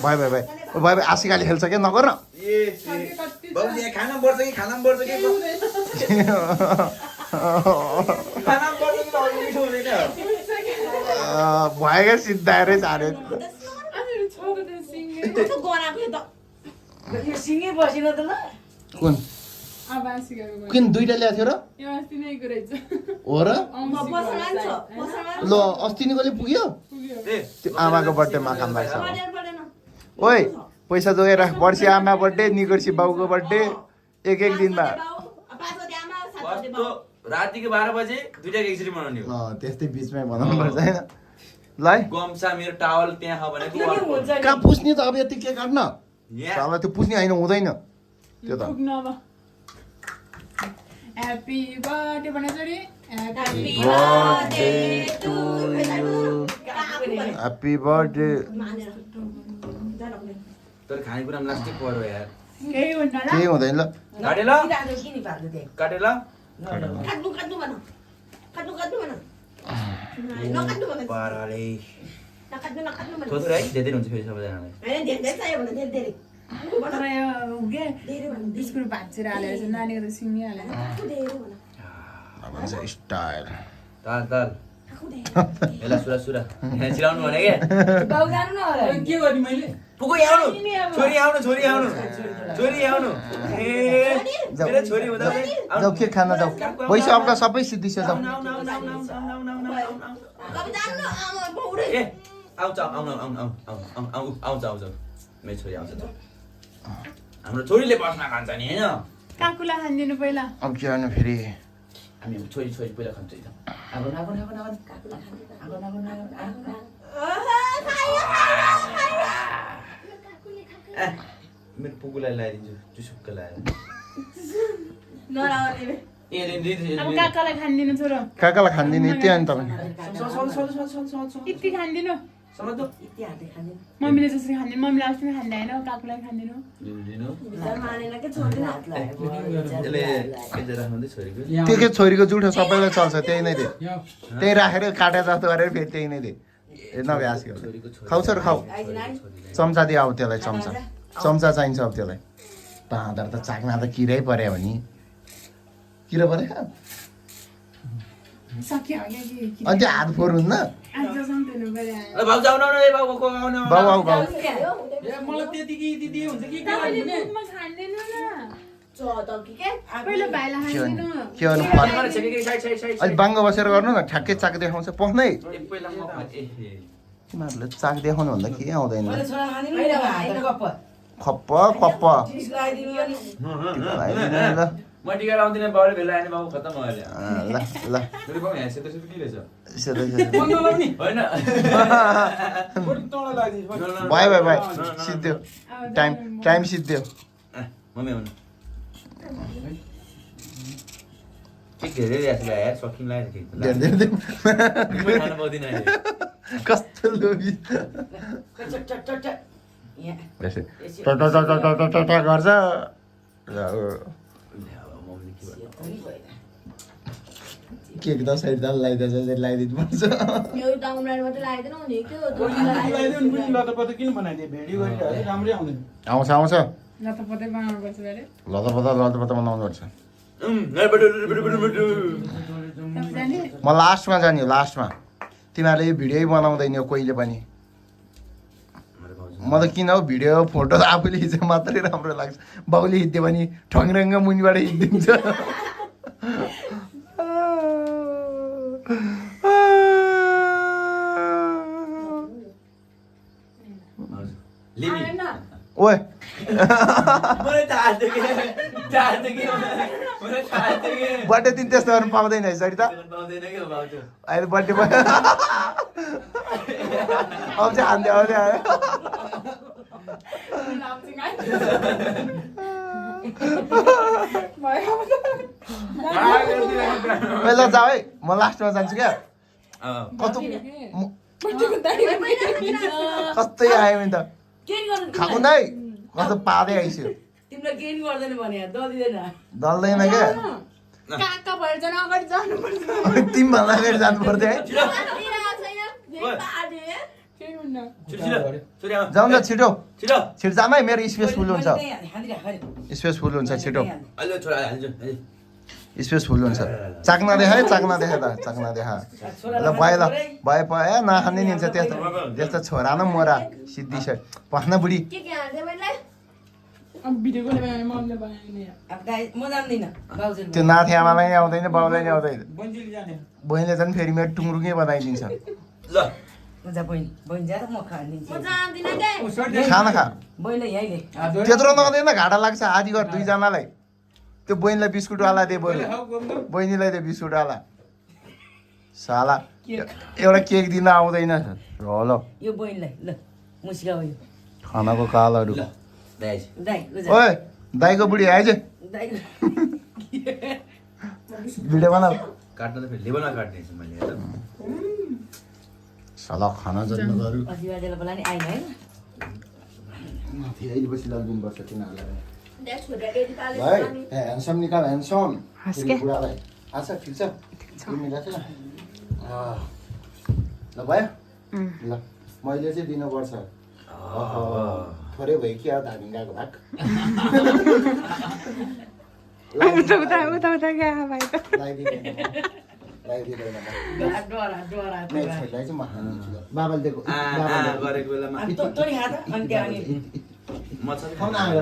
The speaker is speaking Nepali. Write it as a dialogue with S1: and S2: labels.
S1: भाइ भाइ भाइ भाइ भाइ आशिकाले खेल्छ क्या नगर न
S2: बाबु यहाँ खाना पर्छ कि खाना पर्छ कि खाना पर्छ कि अरू मिठो हुँदैन
S1: भएकै सिद्धाएरै झारे कुन किन दुईटा ल्याएको थियो र हो र ल अस्ति नै कहिले पुग्यो त्यो आमाको बर्थडेमा काम लाग्छ ओइ पैसा जोगेर पर्सि आमा बर्थडे निकर्सी बाउको बर्थडे एक दिनमा
S2: रातिको 12 बजे दुईटा एकचोटि मनाउने हो
S1: त्यस्तै बिचमै बनाउनु पर्छ होइन ल है
S2: गम्सा मेरो टावल त्यहाँ छ भने
S1: कहाँ पुस्ने त अब यति के काट्न साला त्यो पुस्ने होइन हुँदैन त्यो त
S3: ह्यापी बर्थडे भने जरी
S1: ह्यापी बर्थडे
S2: तर खानेकुरामा लास्टै पर्यो यार
S3: केही हुन्न ल
S1: केही हुँदैन ल
S2: काटे ल काटे ल पाराले थोत्रो है धेरै हुन्छ फेरि सबैजनालाई
S3: तर यो के बिस्कुट भाँचेर हालेर चाहिँ नानीको त सिङ्गिहाल्यो
S1: स्टाइल
S2: ताल ताल एला सुरा सुरा यहाँ चिराउनु भने के गर्ने मैले पुगो आउनु छोरी आउनु छोरी आउनु छोरी आउनु ए मेरो छोरी हुँदा
S1: जाऊ के खान जाऊ पैसा आपका सबै सिद्धिछ जाऊ
S2: ए आउँछ आउनु आउनु आउनु आउँछ आउँछ मेरो छोरी आउँछ त हाम्रो छोरीले बस्न खान्छ नि हैन
S3: काकुला खान्दिनु पहिला
S1: अब के गर्नु फेरि
S2: हामी छोरी छोरी पहिला खान्छ नि आगो नागो नागो नागो काकुला खान्छ आगो नागो नागो मेरो पुगुलाई ल्याइदिन्छु चुसुक्क ल्याएर
S3: अब काकालाई खान्दिनु छोरो
S1: काकालाई खान्दिनु यति अनि तपाईँ
S3: यति खान्दिनु
S2: समझ्दो
S3: मम्मीले जसरी खान्दिनु मम्मीले अस्ति खाँदैन काकुलाई खान्दिनु
S1: त्यो के छोरीको जुठो सबैलाई चल्छ त्यही नै दे त्यही राखेर काटे जस्तो गरेर फेरि त्यही नै दे नभए आसिक खाउँछ र खाऊ चम्चा दियो अब त्यसलाई चम्चा चम्चा चाहिन्छ अब त्यसलाई बाँदर त चाक्ना त किरै पर्यो भने किरा पर्यो
S3: सक्यो
S1: अनि त्यो हात फोहोर हुन्न
S2: बाउ जाऊ न ए बाउ को आउन
S1: बाउ आउ बाउ
S2: मलाई त्यति कि दिदी हुन्छ कि
S3: खान्दिनु न पहिलो भाइलाई खान्दिनु
S1: के गर्नु अलि बाङ्गो बसेर गर्नु न ठ्याक्कै चाक देखाउँछ पस्नै तिमीहरूले चाक देखाउनु भन्दा के आउँदैन खप्प खप्प
S2: म टिका लाउँदिन बाउले भेला आएन बाउ खत्तम भयो
S1: ल ल
S2: मेरो बाउ यहाँ सेतो सेतो के रहेछ
S1: सेतो
S2: होइन
S1: बाई बाई बाई सिद्धियो टाइम सिद्धियो
S2: मम्मी आउनु के धेरै ल्याएको ल्या यार सकिङ लाग्यो खानु पाउँदिन अहिले
S1: कस्तो लोभी गर्छ केक दसैँ दाल लगाइदिन्छ लगाइदिनु पर्छ आउँछ आउँछ
S3: लतपतै बनाउनुपर्छ अरे
S1: लतपत बनाउनु पर्छ म लास्टमा जाने हो लास्टमा तिमीहरूले यो भिडियो बनाउँदैन कहिले पनि म त किन हो भिडियो फोटो आफूले खिच्यो मात्रै राम्रो लाग्छ बाउले खिच्यो भने ठङ्रङ्ग मुनिबाट खिचिदिन्छ ओए बर्थडे दिन त्यस्तो गर्नु पाउँदैन है सरी त अहिले बर्थडे अब चाहिँ हान्दै आउँदै आयो पहिला जाऊ है म लास्टमा जान्छु क्या कस्तै आयो नि त खाउँदै कस्तो पादै आइसक्यो
S4: तिमीलाई गेन गर्दैन भने
S1: दल्दैन क्या
S3: काका भएर जान अगाडि जानुपर्छ
S1: तिमीभन्दा अगाडि जानु पर्थ्यो है
S3: केही हुन्न
S2: छिटो छोरी आऊ
S1: जाउँ न छिटो
S2: छिटो
S1: छिटो जाम है मेरो स्पेस फुल हुन्छ
S4: हानिराख
S1: स्पेस फुल हुन्छ छिटो
S2: अलि छोरा हाल्छु
S1: स्पेस फुल हुन्छ चाक्ना देखा है चाक्ना देखा त चाक्ना देखा ल भयो भयो भयो नखाने नि त्यस्तो त्यस्तो छोरा न मोरा सिद्धि छ पस्न बुढी
S4: के हाल्दै मैले
S3: अब भिडियो कल बनाउने मम्मीले बनाउने
S4: अब गाई म जान्दिनँ बाउजू
S1: त्यो नाथे आमालाई नि आउँदैन बाउलाई नि आउँदैन
S3: बन्जिल जाने
S1: बहिनीले झन् फेरि मेरो टुङ्रुकै बनाइदिन्छ
S2: ल
S4: जा बहिनी जा म खानिदिन्छु म जान्दिनँ के
S1: खाना खा
S4: बहिनी यहीले
S1: त्यत्रो नहुँदैन घाटा लाग्छ आधी घर दुईजनालाई त्यो बहिनीलाई बिस्कुटवाला दे बरु बहिनीलाई दे बिस्कुटवाला साला एउटा केक दिन आउँदैन ल
S4: यो बहिनीलाई ल मुस्का हो यो
S1: खानाको कालहरू
S2: ल दाइ
S4: दाइ ल जा
S1: ओए दाइको बुढी आएछ
S4: दाइ
S1: भिडियो बना
S2: काट्न त फेरि लेबलमा काट्ने छु मैले हेर
S1: साला खाना जन्म गरु
S4: अस्ति बाजेलाई बोलानी आइन है
S1: माथि अहिले बसी लाग्नुपर्छ तिनीहरूलाई भाइ ह्यान्डसम निकाल ह्यान्डसम बुढालाई अच्छा ठिक छ मिलाएको छ ल भयो ल मैले चाहिँ दिनुपर्छ थोरै भयो कि अब धामी गएको भाग
S3: उता गएको भाइ त
S1: लगाइदिँदैन
S4: डरा
S1: छोरीलाई चाहिँ म खानु बाबाले दिएको
S2: गरेको बेलामा
S4: अनि तँ नि खा त अनि त्यहाँ अनि
S2: म चाहिँ
S1: खाउन आयो